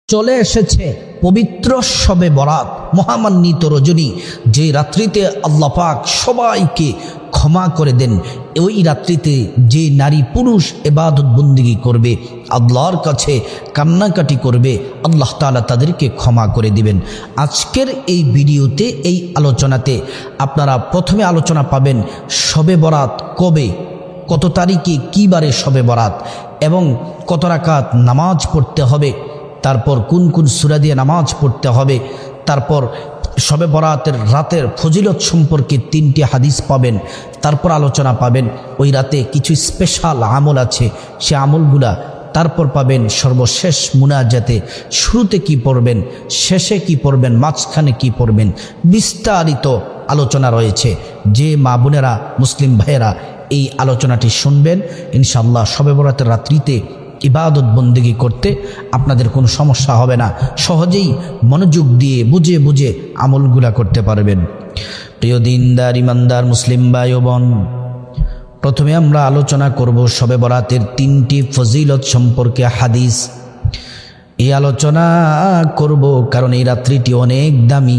চলে এসেছে পবিত্র শবে বরাত, মহামান্বিত রজনী, যে রাত্রিতে আল্লাহ পাক সবাইকে ক্ষমা করে দেন। ওই রাত্রিতে যে নারী পুরুষ ইবাদত বন্দেগী করবে, আল্লাহর কাছে কান্নাকাটি করবে, আল্লাহ তাআলা তাদেরকে ক্ষমা করে দিবেন। আজকের এই ভিডিওতে, এই আলোচনাতে আপনারা প্রথমে আলোচনা পাবেন শবে বরাত কবে, কত তারিখে, কী বারে শবে বরাত এবং কত রাকাত নামাজ পড়তে হবে, তারপর কোন কোন সূরা দিয়ে নামাজ পড়তে হবে, তারপর শবে বরাতের রাতের ফজিলত সম্পর্কে 3টি হাদিস পাবেন, তারপর আলোচনা পাবেন ওই রাতে কিছু স্পেশাল আমল আছে, সে আমলগুলা, তারপর পাবেন সর্বশেষ মুনাজাতে শুরুতে কি পড়বেন, শেষে কি পড়বেন, মাঝখানে কি পড়বেন, বিস্তারিত আলোচনা রয়েছে। যে মা বোনেরা, মুসলিম ভাইয়েরা এই আলোচনাটি শুনবেন, ইনশাআল্লাহ শবে বরাতের রাত্রিতে ইবাদত বন্দেগী করতে আপনাদের কোনো সমস্যা হবে না, সহজেই মনোযোগ দিয়ে বুঝে বুঝে আমলগুলা করতে পারবেন। প্রিয় দিনদার ইমানদার মুসলিম ভাই ও বোন, প্রথমে আমরা আলোচনা করব শবে বরাতের 3টি ফজিলত সম্পর্কে হাদিস। এই আলোচনা করব কারণ এই রাত্রিটি অনেক দামি।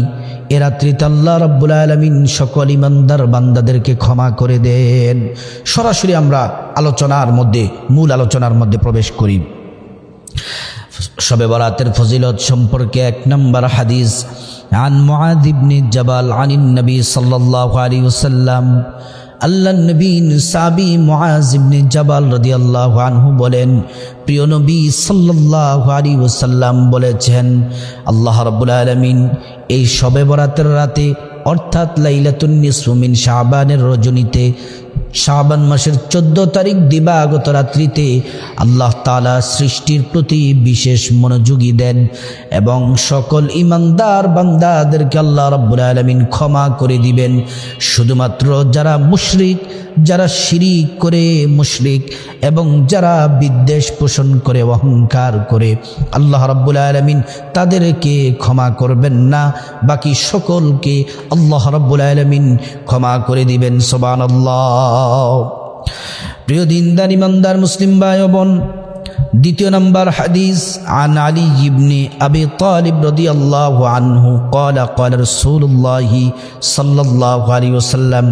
এ রাত্রিতে আল্লাহ রাব্বুল আলামিন সকল ইমানদার বান্দাদেরকে ক্ষমা করে দেন। সরাসরি আমরা আলোচনার মধ্যে, মূল আলোচনার মধ্যে প্রবেশ করি। শবে বরাতের ফজিলত সম্পর্কে 1 নম্বর হাদিস, আন মুআয ইবনে জাবাল আনিন নবী সাল্লাল্লাহু আলাইহি ওয়াসাল্লাম, আল্লাহ নবী সাহাবী মুআয ইবনে জাবাল রাদিয়াল্লাহু আনহু বলেন, প্রিয় নবী সাল্লাল্লাহু আলাইহি ওয়াসাল্লাম বলেছেন, আল্লাহ রাব্বুল আলামিন এই শবে বরাতের রাতে অর্থাৎ লাইলাতুন নিসফু মিন শাবানের রজনীতে, শাবান মাসের 14 তারিখ দিবাগত রাত্রিতে আল্লাহ তাআলা সৃষ্টির প্রতি বিশেষ মনোযোগী দেন এবং সকল ইমানদার বান্দাদেরকে আল্লাহ রাব্বুল আলামিন ক্ষমা করে দিবেন। শুধুমাত্র যারা মুশরিক, যারা শিরিক করে মুশরিক এবং যারা বিদ্বেষ পোষণ করে, অহংকার করে, আল্লাহ রাব্বুল আলামিন তাদেরকে ক্ষমা করবেন না, বাকি সকলকে আল্লাহ রাব্বুল আলামিন ক্ষমা করে দিবেন। সুবহানাল্লাহ। প্রিয় দিনদার ইমানদার মুসলিম ভাই ও বোন, 2 নম্বর হাদিস, আন আলী ইবনে আবি তালিব রাদিয়াল্লাহু আনহু ক্বালা ক্বালা রাসূলুল্লাহ সাল্লাল্লাহু আলাইহি ওয়াসাল্লাম,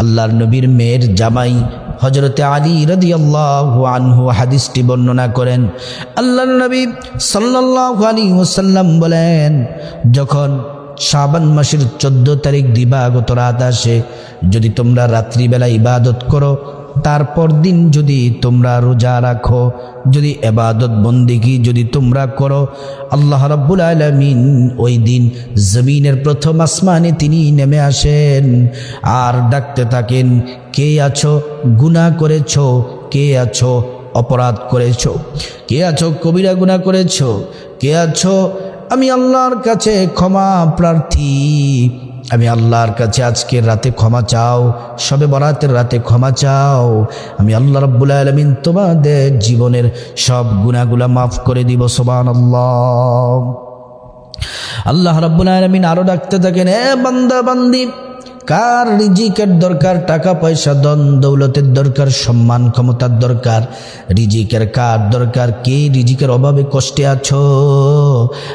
আল্লাহর নবীর মেয়ের জামাই হযরতে আলী রাদিয়াল্লাহু আনহু হাদিসটি বর্ণনা করেন। আল্লাহর নবী সাল্লাল্লাহু আলাইহি ওয়াসাল্লাম বলেন, যখন শাবান মাসের 14 তারিখ দিবাগত রাত আসে, যদি তোমরা রাত্রিবেলা ইবাদত করো, তারপর দিন যদি তোমরা রোজা রাখো, যদি ইবাদত বন্দেগী যদি তোমরা করো, আল্লাহ রাব্বুল আলামিন ওই দিন জমিনের প্রথম আসমানে তিনি নেমে আসেন আর ডাকতে থাকেন, কে আছো গুনাহ করেছো, কে আছো অপরাধ করেছো, কে আছো কবিরা গুনাহ করেছো, কে আছো আমি আল্লাহর কাছে ক্ষমা প্রার্থী, আমি আল্লাহর কাছে আজকের রাতে ক্ষমা চাও, শবে বরাতের রাতে ক্ষমা চাও, আমি আল্লাহ রাব্বুল আলামিন তোমাদের জীবনের সব গুনাহগুলা মাফ করে দিব। সুবহানাল্লাহ। আল্লাহ রাব্বুল আলামিন আরো ডাকতে থাকেন, এ বান্দা বান্দি, কার রিজিকের দরকার, টাকা পয়সা ধন দৌলতের দরকার, সম্মান ক্ষমতার দরকার, রিজিকের কার দরকার, কে রিজিকের অভাবে কষ্টে আছো,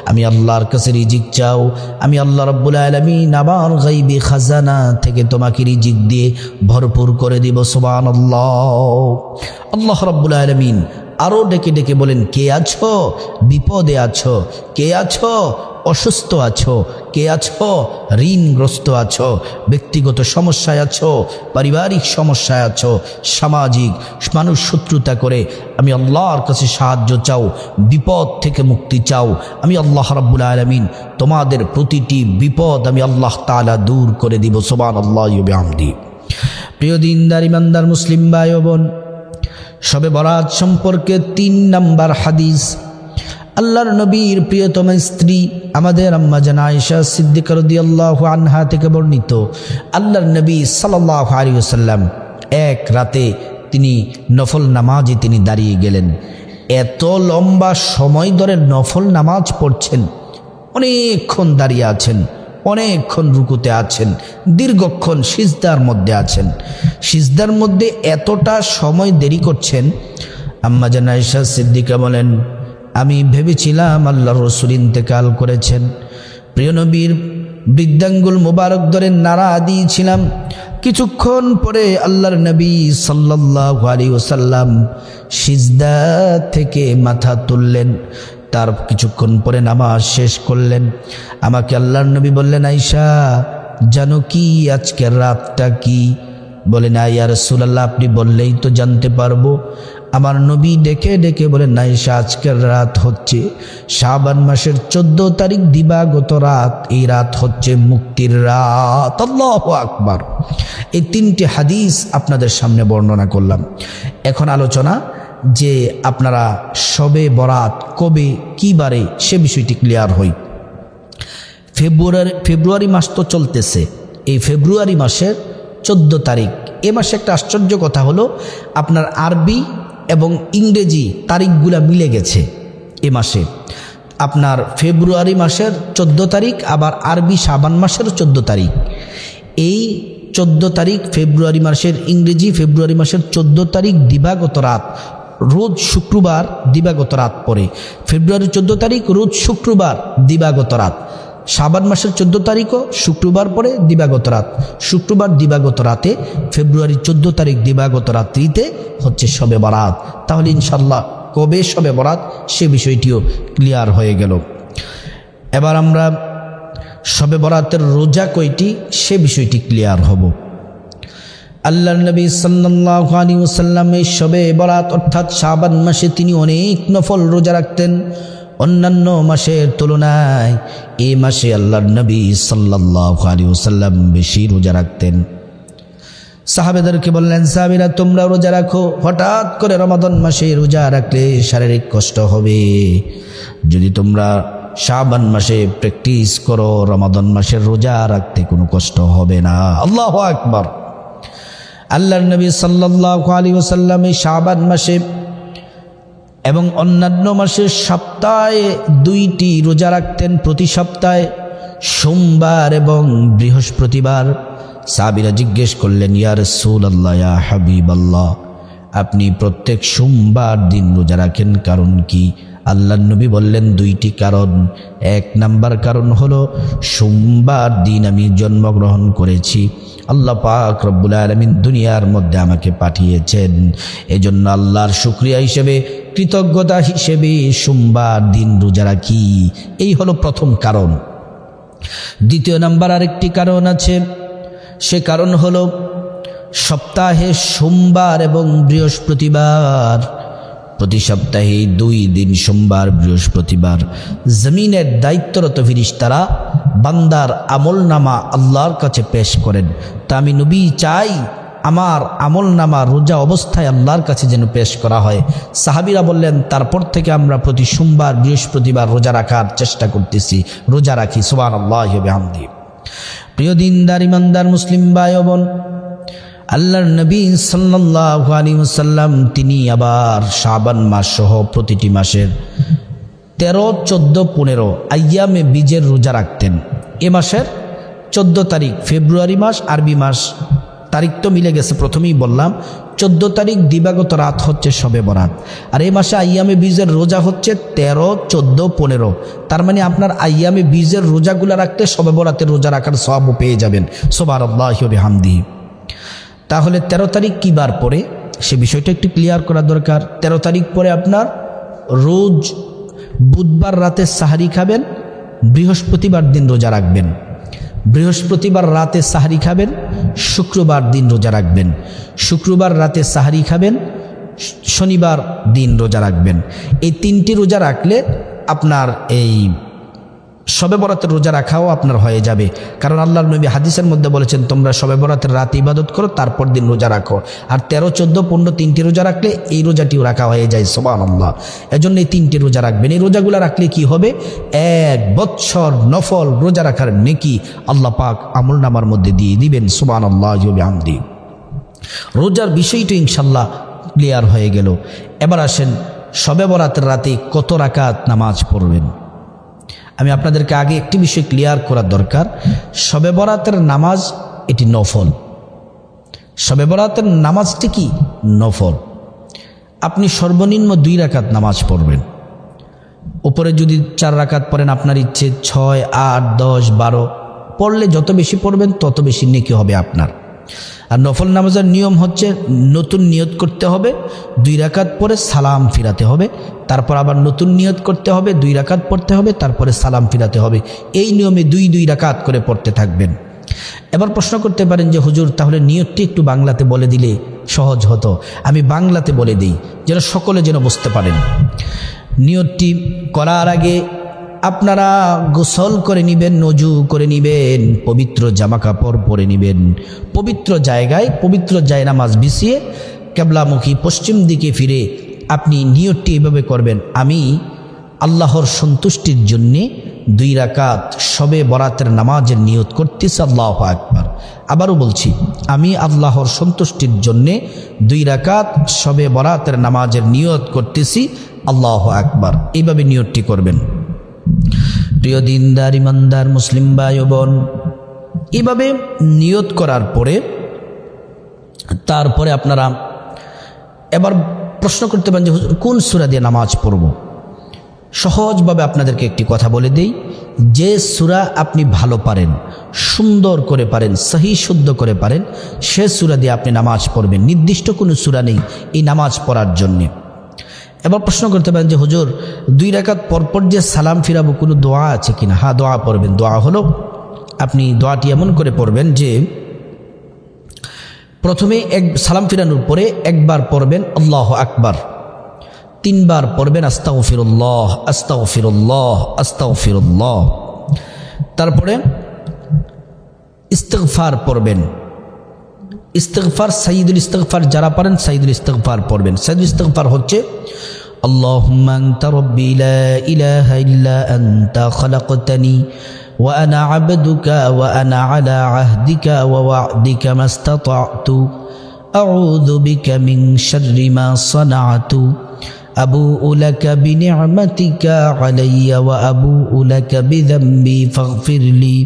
আমি আল্লাহর কাছে রিজিক চাও, আমি আল্লাহ রাব্বুল আলামিন আমার গায়বী খাজানা থেকে তোমাকে রিজিক দিয়ে ভরপুর করে দিব। সুবহানাল্লাহ। আল্লাহ রাব্বুল আলামিন আরো ডেকে ডেকে বলেন, কে আছো বিপদে আছো, কে আছো অসুস্থ আছো, কে আছো ঋণগ্রস্ত আছো, ব্যক্তিগত সমস্যায় আছো, পারিবারিক সমস্যায় আছো, সামাজিক মানুষ শত্রুতা করে, আমি আল্লাহর কাছে সাহায্য চাও, বিপদ থেকে মুক্তি চাও, আমি আল্লাহ রাব্বুল আলামিন তোমাদের প্রতিটি বিপদ আমি আল্লাহ তাআলা দূর করে দিব। সুবহানাল্লাহি ওয়া বিহামদিহি। প্রিয় দিনদার ইমানদার মুসলিম ভাই ও বোন, শবে বরাত সম্পর্কে 3 নম্বর হাদিস, আল্লাহর নবীর প্রিয়তম স্ত্রী আমাদের আম্মা জান আয়েশা সিদ্দিকা রাদিয়াল্লাহু আনহা থেকে বর্ণিত, আল্লাহর নবী সাল্লাল্লাহু আলাইহি ওয়াসাল্লাম এক রাতে তিনি নফল নামাজে তিনি দাঁড়িয়ে গেলেন। এত লম্বা সময় ধরে নফল নামাজ পড়ছেন, অনেকক্ষণ দাঁড়িয়ে আছেন, অনেকক্ষণ রুকুতে আছেন, দীর্ঘক্ষণ সিজদার মধ্যে আছেন। সিজদার মধ্যে এতটা সময় দেরি করছেন, আম্মা জান আয়েশা সিদ্দিকা বলেন, আমি ভেবেছিলাম আল্লাহর রাসূল ইন্তেকাল করেছেন। প্রিয় নবীর বৃদ্ধাঙ্গুল মুবারক ধরে নাড়া দিয়েছিলাম। কিছুক্ষণ পরে আল্লাহর নবী সাল্লাল্লাহু আলাইহি ওয়াসাল্লাম সিজদা থেকে মাথা তুললেন। তার কিছুক্ষণ পরে নামাজ শেষ করলেন। আমাকে আল্লাহর নবী বললেন, আয়েশা জানো কি আজকের রাতটা কি? বলে না ইয়া রাসূলুল্লাহ, আপনি বললেই তো জানতে পারবো। আমার নবী ডেকে ডেকে বলেন, আয়েশা আজকের রাত হচ্ছে শাবান মাসের 14 তারিখ দিবাগত রাত। এই রাত হচ্ছে মুক্তির রাত। আল্লাহু আকবার। এই 3টি হাদিস আপনাদের সামনে বর্ণনা করলাম। এখন আলোচনা যে আপনারা শবে বরাত কবে কি বারে সে বিষয়টি ক্লিয়ার হই। ফেব্রুয়ারি মাস তো চলতেছে। এই ফেব্রুয়ারি মাসের 14 তারিখ। এ মাসে একটা আশ্চর্য কথা হলো আপনার আরবি এবং ইংরেজি তারিখগুলা মিলে গেছে। এ মাসে আপনার ফেব্রুয়ারি মাসের 14 তারিখ, আবার আরবি শাবান মাসের 14 তারিখ। এই 14 তারিখ ফেব্রুয়ারি মাসের ইংরেজি ফেব্রুয়ারি মাসের 14 তারিখ দিবাগত রাত, রোজ শুক্রবার দিবাগত রাত পরে। ফেব্রুয়ারি 14 তারিখ রোজ শুক্রবার দিবাগত রাত। শাবান মাসের 14 তারিখও শুক্রবার পরে দিবাগত রাত। শুক্রবার দিবাগত রাতে ফেব্রুয়ারি 14 তারিখ দিবাগত রাত্রিতে হচ্ছে শবে বরাত। তাহলে ইনশাল্লাহ কবে শবে বরাত সে বিষয়টিও ক্লিয়ার হয়ে গেল। এবার আমরা শবে বরাতের রোজা কয়টি সে বিষয়টি ক্লিয়ার হব। আল্লাহর নবী সাল্লাল্লাহু আলাইহি ওয়াসাল্লাম এই শবে বরাত অর্থাৎ শাবান মাসে তিনি অনেক নফল রোজা রাখতেন অন্যান্য মাসের তুলনায়। এই মাসে আল্লাহর নবী সাল্লাল্লাহু আলাইহি ওয়াসাল্লাম বেশি রোজা রাখতেন। সাহাবেদেরকে বললেন, সাহাবীরা তোমরা রোজা রাখো। হঠাৎ করে রমাদান মাসে রোজা রাখলে শারীরিক কষ্ট হবে। যদি তোমরা শাবান মাসে প্র্যাকটিস করো রমাদান মাসের রোজা রাখতে কোনো কষ্ট হবে না। আল্লাহু আকবার। আল্লাহর নবী সাল্লাল্লাহু আলাইহি ওয়াসাল্লাম এই শাবান মাসে এবং অন্যান্য মাসের সপ্তাহে 2টি রোজা রাখতেন। প্রতি সপ্তাহে সোমবার এবং বৃহস্পতিবার। সাহাবীরা জিজ্ঞেস করলেন, ইয়া রাসূলুল্লাহ, ইয়া হাবিবাল্লাহ, আপনি প্রত্যেক সোমবার দিন রোজা রাখেন, কারণ কি? আল্লাহর নবী বললেন 2টি কারণ। 1 নাম্বার কারণ হলো সোমবার দিন আমি জন্মগ্রহণ করেছি। আল্লাহ পাক রব্বুল আলামিন দুনিয়ার মধ্যে আমাকে পাঠিয়েছেন। এজন্য আল্লাহর শুকরিয়া হিসেবে, কৃতজ্ঞতা হিসেবে সোমবার দিন রোজা রাখি। এই হলো প্রথম কারণ। দ্বিতীয় নাম্বার আরেকটি কারণ আছে। সে কারণ হলো সপ্তাহে সোমবার এবং বৃহস্পতিবার, প্রতি সপ্তাহে 2 দিন সোমবার বৃহস্পতিবার জমিনের দায়িত্বরত ফেরেশতারা বান্দার আমলনামা আল্লাহর কাছে পেশ করেন। তা আমি নবী চাই আমার আমলনামা রোজা অবস্থায় আল্লাহর কাছে যেন পেশ করা হয়। সাহাবীরা বললেন, তারপর থেকে আমরা প্রতি সোমবার বৃহস্পতিবার রোজা রাখার চেষ্টা করতেছি, রোজা রাখি। সুবহানাল্লাহি ওয়া বিহামদিহি। প্রিয় দিনদার ইমানদার মুসলিম ভাই ও বোন, আল্লাহর নবী সাল্লাল্লাহু আলাইহি ওয়াসাল্লাম তিনি আবার শাবান মাস সহ প্রতিটি মাসের 13, 14, 15 আইয়ামে বীজের রোজা রাখতেন। এ মাসের 14 তারিখ ফেব্রুয়ারি মাস, আরবি মাস তারিখ তো মিলে গেছে, প্রথমেই বললাম। 14 তারিখ দিবাগত রাত হচ্ছে শবে বরাত। আর এই মাসে আইয়ামে বীজের রোজা হচ্ছে 13, 14, 15। তার মানে আপনার আইয়ামে বীজের রোজাগুলো রাখতে শবে বরাতের রোজা রাখার সওয়াবও পেয়ে যাবেন। সুবহানাল্লাহি ওয়া বিহামদিহি। তাহলে 13 তারিখ কী বার পরে সে বিষয়টা একটু ক্লিয়ার করা দরকার। 13 তারিখ পরে আপনার রোজ বুধবার রাতে সাহারি খাবেন, বৃহস্পতিবার দিন রোজা রাখবেন। বৃহস্পতিবার রাতে সাহারি খাবেন, শুক্রবার দিন রোজা রাখবেন। শুক্রবার রাতে সাহারি খাবেন, শনিবার দিন রোজা রাখবেন। এই 3টি রোজা রাখলে আপনার এই শবে বরাতের রোজা রাখাও আপনার হয়ে যাবে। কারণ আল্লাহর নবী হাদিসের মধ্যে বলেছেন, তোমরা শবে বরাতের রাতে ইবাদত করো, তারপর দিন রোজা রাখো। আর 13, 14, 15 3টি রোজা রাখলে এই রোজাটিও রাখা হয়ে যায়। সুবহানাল্লাহ। এজন্য এই 3টি রোজা রাখবেন। এই রোজাগুলো রাখলে কি হবে? 1 বছর নফল রোজা রাখার নেকি আল্লাহ পাক আমলনামার মধ্যে দিয়ে দিবেন। সুবহানাল্লাহি ওয়া বিহামদিহি। রোজার বিষয়টি ইনশাআল্লাহ ক্লিয়ার হয়ে গেল। এবার আসেন শবে বরাতের রাতে কত রাকাত নামাজ পড়বেন। আমি আপনাদেরকে আগে একটি বিষয় ক্লিয়ার করার দরকার। শবে বরাতের নামাজ এটি নফল। শবে বরাতের নামাজটি কি? নফল। আপনি সর্বনিম্ন 2 রাকাত নামাজ পড়বেন। উপরে যদি 4 রাকাত পড়েন আপনার ইচ্ছে 6, 8, 10, 12 পড়লে যত বেশি পড়বেন তত বেশি নেকি হবে আপনার। আর নফল নামাজের নিয়ম হচ্ছে নতুন নিয়ত করতে হবে, 2 রাকাত পরে সালাম ফিরাতে হবে, তারপর আবার নতুন নিয়ত করতে হবে, 2 রাকাত পড়তে হবে, তারপরে সালাম ফিরাতে হবে। এই নিয়মে 2 রাকাত করে পড়তে থাকবেন। এবার প্রশ্ন করতে পারেন যে হুজুর তাহলে নিয়তটি একটু বাংলাতে বলে দিলে সহজ হতো। আমি বাংলাতে বলে দিই যেন সকলে যেন বুঝতে পারেন। নিয়তটি করার আগে আপনারা গোসল করে নেবেন, নজু করে নেবেন, পবিত্র জামা কাপড় পরে নেবেন, পবিত্র জায়গায় পবিত্র জায়নামাজ বিছিয়ে কেবলামুখী পশ্চিম দিকে ফিরে আপনি নিয়তটি এভাবে করবেন, আমি আল্লাহর সন্তুষ্টির জন্যে 2 রাকাত শবে বরাতের নামাজের নিয়ত করতেছি, আল্লাহু আকবার। আবারও বলছি, আমি আল্লাহর সন্তুষ্টির জন্যে 2 রাকাত শবে বরাতের নামাজের নিয়ত করতেছি, আল্লাহু আকবার। এইভাবে নিয়তটি করবেন। প্রিয় দিনদার ইমানদার মুসলিম ভাই ও বোন, এইভাবে নিয়ত করার পরে তারপরে আপনারা এবার প্রশ্ন করতে পারেন যে কোন সূরা দিয়ে নামাজ পড়ব। সহজভাবে আপনাদেরকে একটি কথা বলে দেই, যে সূরা আপনি ভালো পারেন, সুন্দর করে পারেন, সহি শুদ্ধ করে পারেন, সে সূরা দিয়ে আপনি নামাজ পড়বেন। নির্দিষ্ট কোনো সূরা নেই এই নামাজ পড়ার জন্যে। এবার প্রশ্ন করতে পারেন যে হুজুর 2 রাকাত পরপর যে সালাম ফিরাবো কোনো দোয়া আছে কিনা? হ্যাঁ, দোয়া পড়বেন। দোয়া হলো আপনি দোয়াটি এমন করে পড়বেন যে প্রথমে সালাম ফিরানোর পরে একবার পড়বেন আল্লাহু আকবার, 3 বার পড়বেন আস্তাগফিরুল্লাহ আস্তাগফিরুল্লাহ আস্তাগফিরুল্লাহ, তারপরে ইস্তিগফার পড়বেন। ইস্তিগফার সাইয়্যিদুল ইস্তিগফার যারা পারেন সাইয়্যিদুল ইস্তিগফার পড়বেন। সাইয়্যিদুল ইস্তিগফার হচ্ছে আল্লাহুম্মা আনতা রাব্বি লা ইলাহা ইল্লা আনতা খালাকতানি ওয়া আনা আবদুকা ওয়া আনা আলা আহদিকা ওয়া ওয়া'দিকা মাস্তাতা'তু আউযু বিকা মিন শাররি মা সানা'তু আবুউ লাকা বিনি'মাতিকা আলাইয়া ওয়া আবুউ লাকা বিযামবি ফাগফিরলি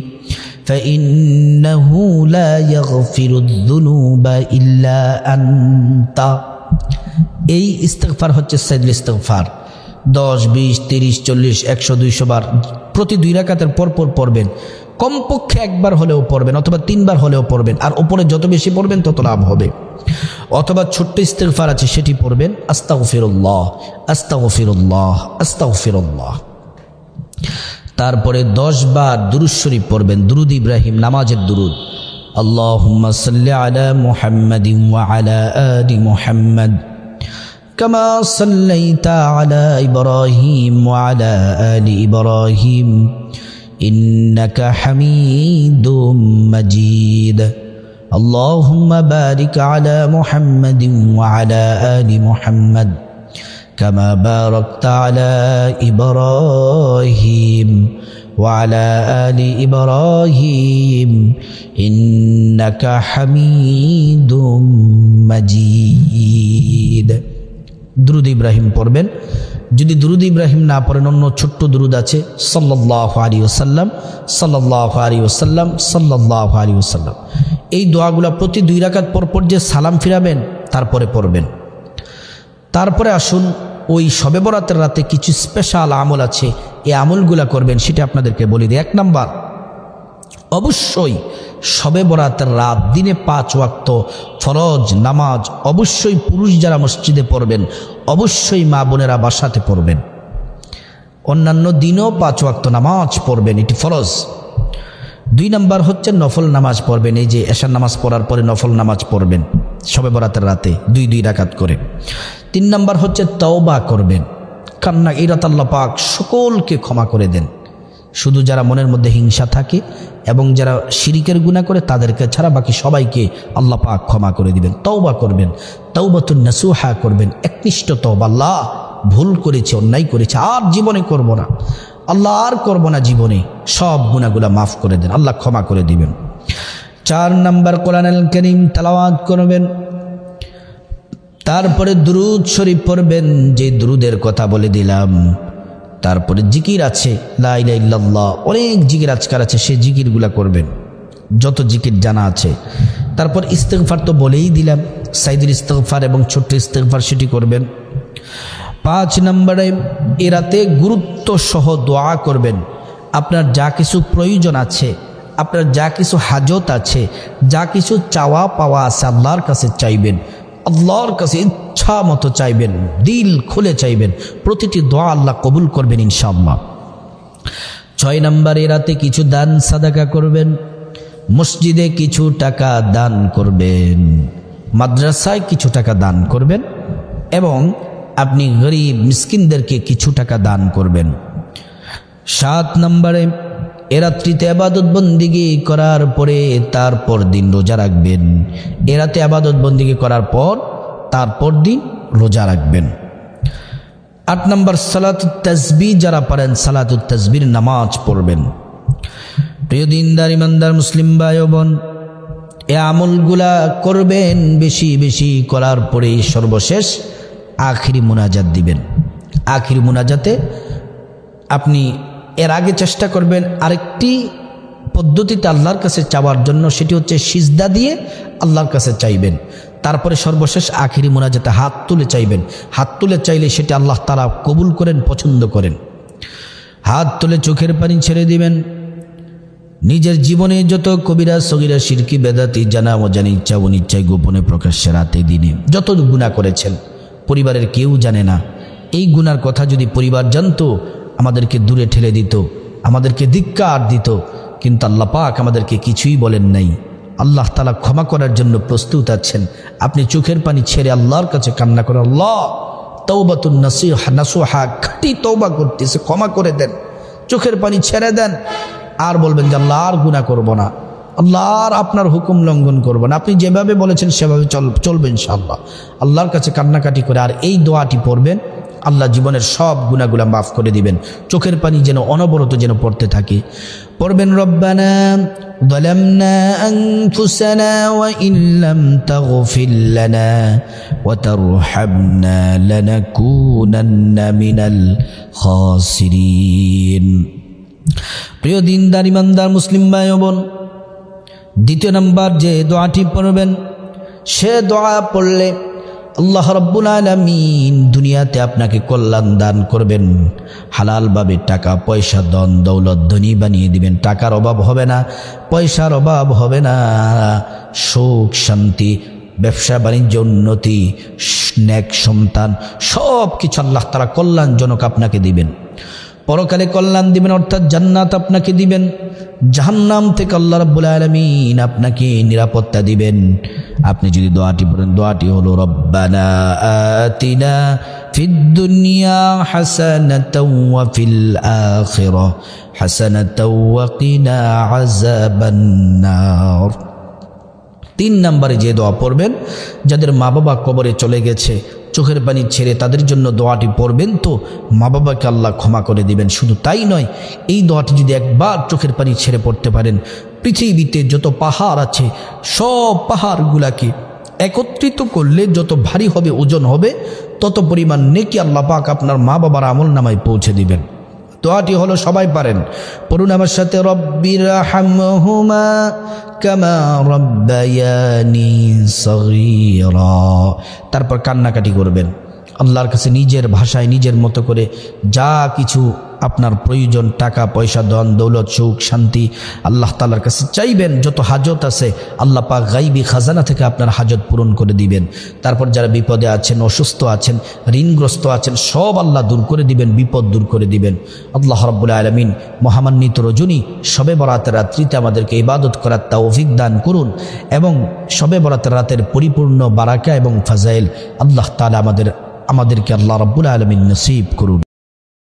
فإنه لا يغفر الذنوب إلا أنت। এই ইস্তিগফার হচ্ছে সাইয়্যিদুল ইস্তিগফার। 10, 20, 30, 40, 100, 200 বার প্রতি 2 রাকাতের পরপর পড়বেন। কমপক্ষে একবার হলেও পড়বেন অথবা 3 বার হলেও পড়বেন। আর উপরে যত বেশি পড়বেন তত লাভ হবে। অথবা ছোট্ট ইস্তিগফার আছে সেটি পড়বেন, আস্তাগফিরুল্লাহ আস্তাগফিরুল্লাহ আস্তাগফিরুল্লাহ। তারপরে 10 বার দুরূদ শরীফ পড়বেন, দুরূদ ইব্রাহিম, নামাজের দুরূদ। আল্লাহুম্মা সাল্লি আলা মুহাম্মাদিন ওয়া আলা আলি মুহাম্মাদ কামা সাল্লাইতা আলা ইব্রাহিম ওয়া আলা আলি ইব্রাহিম ইন্নাকা হামিদুম মাজিদ। আল্লাহুম্মা বারিক আলা মুহাম্মাদিন ওয়া আলা আলি মুহাম্মাদ كما باركت على إبراهيم وعلى آل إبراهيم إنك حميد مجيد। দুরূদ ইব্রাহিম পড়বেন। যদি দুরূদ ইব্রাহিম না পড়েন অন্য ছোট্ট দুরূদ আছে, সাল্লাল্লাহু আলাইহি ওয়াসাল্লাম সাল্লাল্লাহু আলাইহি ওয়াসাল্লাম সাল্লাল্লাহু আলাইহি ওয়াসাল্লাম। এই দোয়াগুলো প্রতি 2 রাকাত পরপর যে সালাম ফিরাবেন তারপরে পড়বেন। তারপরে আসুন ওই শবে বরাতের রাতে কিছু স্পেশাল আমল আছে, এই আমলগুলা করবেন, সেটা আপনাদেরকে বলি দিই। 1 নাম্বার, অবশ্যই শবে বরাতের রাত দিনে 5 ওয়াক্ত ফরজ নামাজ অবশ্যই পুরুষ যারা মসজিদে পড়বেন, অবশ্যই মা বোনেরা বাসাতে পড়বেন। অন্যান্য দিনও 5 ওয়াক্ত নামাজ পড়বেন, এটি ফরজ। 2 নাম্বার হচ্ছে নফল নামাজ পড়বেন। এই যে এশার নামাজ পড়ার পরে নফল নামাজ পড়বেন শবে বরাতের রাতে 2 রাকাত করে। 3 নাম্বার হচ্ছে তওবা করবেন, কান্না। এই রাত আল্লাহ পাক সকলকে ক্ষমা করে দেন, শুধু যারা মনের মধ্যে হিংসা থাকে এবং যারা শিরিকের গুনাহ করে তাদেরকে ছাড়া বাকি সবাইকে আল্লাহ পাক ক্ষমা করে দিবেন। তওবা করবেন, তাওবাতুন নাসুহা করবেন, একনিষ্ঠ তওবা। আল্লাহ ভুল করেছে, অন্যায় করেছে, আর জীবনে করব না, আল্লাহ আর করব না, জীবনে সব গুনাহগুলো মাফ করে দেন, আল্লাহ ক্ষমা করে দিবেন। 4 নাম্বার, কোরআনুল কারীম তেলাওয়াত করবেন। তারপরে দুরূদ শরীফ পড়বেন, যে দুরূদের কথা বলে দিলাম। তারপরে জিকির আছে, লা ইলাহা ইল্লাল্লাহ, অনেক জিকির আজকার আছে, সেই জিকিরগুলা করবেন যত জিকির জানা আছে। তারপর ইস্তিগফার তো বলেই দিলাম, সাইয়্যিদুল ইস্তিগফার এবং ছোট্ট ইস্তিগফার সেটি করবেন। 5 নম্বরে এ রাতে গুরুত্ব সহ দোয়া করবেন। আপনার যা কিছু প্রয়োজন আছে, আপনার যা কিছু হাজত আছে, যা কিছু চাওয়া পাওয়া আছে, আল্লাহর কাছে চাইবেন, আল্লাহর কাছে ইচ্ছা মতো চাইবেন, দিল খুলে চাইবেন। প্রতিটি দোয়া আল্লাহ কবুল করবেন ইনশাআল্লাহ। 6 নম্বরে রাতে কিছু দান সাদাকা করবেন, মসজিদে কিছু টাকা দান করবেন, মাদ্রাসায় কিছু টাকা দান করবেন এবং আপনি গরিব মিসকিনদেরকে কিছু টাকা দান করবেন। 7 নম্বরে এ রাত্রিতে ইবাদত বন্দিগি করার পরে তারপর দিন রোজা রাখবেন। এ রাতে ইবাদত বন্দিগি করার পর তারপর দিন রোজা রাখবেন। 8 নম্বর সালাতুত তাসবিহ, যারা পারেন সালাতুত তাসবির নামাজ পড়বেন। প্রিয় দিনদার ইমানদার মুসলিম ভাই ও বোন, এ আমলগুলা করবেন, বেশি বেশি করার পরে সর্বশেষ আখিরি মুনাজাত দিবেন। আখিরি মুনাজাতে আপনি এর আগে চেষ্টা করবেন আরেকটি পদ্ধতিতে আল্লাহর কাছে চাওয়ার জন্য, সেটি হচ্ছে সিজদা দিয়ে আল্লাহর কাছে চাইবেন। তারপরে সর্বশেষ আখিরি মুনাজাতে হাত তুলে চাইবেন। হাত তুলে চাইলে সেটি আল্লাহ তাআলা কবুল করেন, পছন্দ করেন। হাত তুলে চোখের পানি ছেড়ে দিবেন। নিজের জীবনে যত কবিরা সগীরা শিরকি বেদাতি জানা অজানা ইচ্ছা অনিচ্ছায় গোপনে প্রকাশ্যে রাতে দিনে যত গুনাহ করেছেন, পরিবারের কেউ জানে না। এই গুনার কথা যদি পরিবার জানতো, আমাদেরকে দূরে ঠেলে দিত, আমাদেরকে ধিক্কার দিত, কিন্তু আল্লাহ পাক আমাদেরকে কিছুই বলেন নাই। আল্লাহ তাআলা ক্ষমা করার জন্য প্রস্তুত আছেন। আপনি চোখের পানি ছেড়ে আল্লাহর কাছে কান্না করেন, আল্লাহ তাওবাতুন নাসুহা, খাঁটি তওবা করতেছে, ক্ষমা করে দেন। চোখের পানি ছেড়ে দেন আর বলবেন যে আল্লাহ আর গুনাহ করব না, আল্লাহ আর আপনার হুকুম লঙ্ঘন করব না। আপনি যেভাবে বলেছেন সেভাবে চলবেন ইনশাআল্লাহ। আল্লাহর কাছে কান্নাকাটি করে আর এই দোয়াটি পড়বেন, আল্লাহ জীবনের সব গুনাহগুলো মাফ করে দিবেন। চোখের পানি যেন অনবরত যেন পড়তে থাকে। পড়বেন রব্বানা যালামনা আনফুসানা ওয়া ইন লাম তাগফির লানা ওয়া তারহামনা লানাকুনান্না মিনাল খাসিরিন। প্রিয় দিনদার ইমানদার মুসলিম ভাই ও বোন, 2 নম্বর যে দোয়াটি পড়বেন, সে দোয়া পড়লে আল্লাহ রাব্বুল আলামিন দুনিয়াতে আপনাকে কল্যাণ দান করবেন। হালালভাবে টাকা পয়সা ধন দৌলত ধনী বানিয়ে দিবেন। টাকার অভাব হবে না, পয়সার অভাব হবে না, সুখ শান্তি, ব্যবসা বাণিজ্য উন্নতি, নেক সন্তান, সব কিছু আল্লাহ তাআলা কল্যাণজনক আপনাকে দিবেন। পরকালে কল্যাণ দিবেন, অর্থাৎ জান্নাত আপনাকে দিবেন। জাহান্নাম থেকে আল্লাহ রাব্বুল আলামিন আপনাকে নিরাপত্তা দিবেন। আপনি যদি দোয়াটি পড়েন, দোয়াটি হলো রব্বানা আতিনা ফিদ দুনিয়া হাসানাতাও ওয়া ফিল আখিরাহ হাসানাতাও ওয়া কিনা আযাবান নার। 3 নম্বরে যে দোয়া পড়বেন, যাদের মা বাবা কবরে চলে গেছে, চোখের পানি ছেড়ে তাদের জন্য দোয়াটি পড়বেন, তো মা বাবাকে আল্লাহ ক্ষমা করে দিবেন। শুধু তাই নয়, এই দোয়াটি যদি একবার চোখের পানি ছেড়ে পড়তে পারেন, পৃথিবীতে যত পাহাড় আছে সব পাহাড়গুলাকে একত্রিত করলে যত ভারী হবে, ওজন হবে, তত পরিমাণ নেকি আল্লাহ পাক আপনার মা বাবার আমলনামায় পৌঁছে দিবেন। দোয়াটি হলো, সবাই পারেন, পড়ুন আমার সাথে, রব্বিরহামহুমা কামা রাব্বায়ানি সগীরা। তারপর কান্নাকাটি করবেন আল্লাহর কাছে, নিজের ভাষায় নিজের মতো করে যা কিছু আপনার প্রয়োজন, টাকা পয়সা ধন দৌলত সুখ শান্তি, আল্লাহ তাআলার কাছে চাইবেন। যত হাজত আছে আল্লাহ পাক গায়বী খাজানা থেকে আপনার হাজত পূরণ করে দিবেন। তারপর যারা বিপদে আছেন, অসুস্থ আছেন, ঋণগ্রস্ত আছেন, সব আল্লাহ দূর করে দিবেন, বিপদ দূর করে দিবেন। আল্লাহ রাব্বুল আলামিন মহামান্বিত রজনী শবে বরাতের রাত্রিতে আমাদেরকে ইবাদত করার তৌফিক দান করুন এবং শবে বরাতের রাতের পরিপূর্ণ বারাকা এবং ফাজাইল আল্লাহ তাআলা আমাদেরকে আল্লাহ রাব্বুল আলামিন নসিব করুন।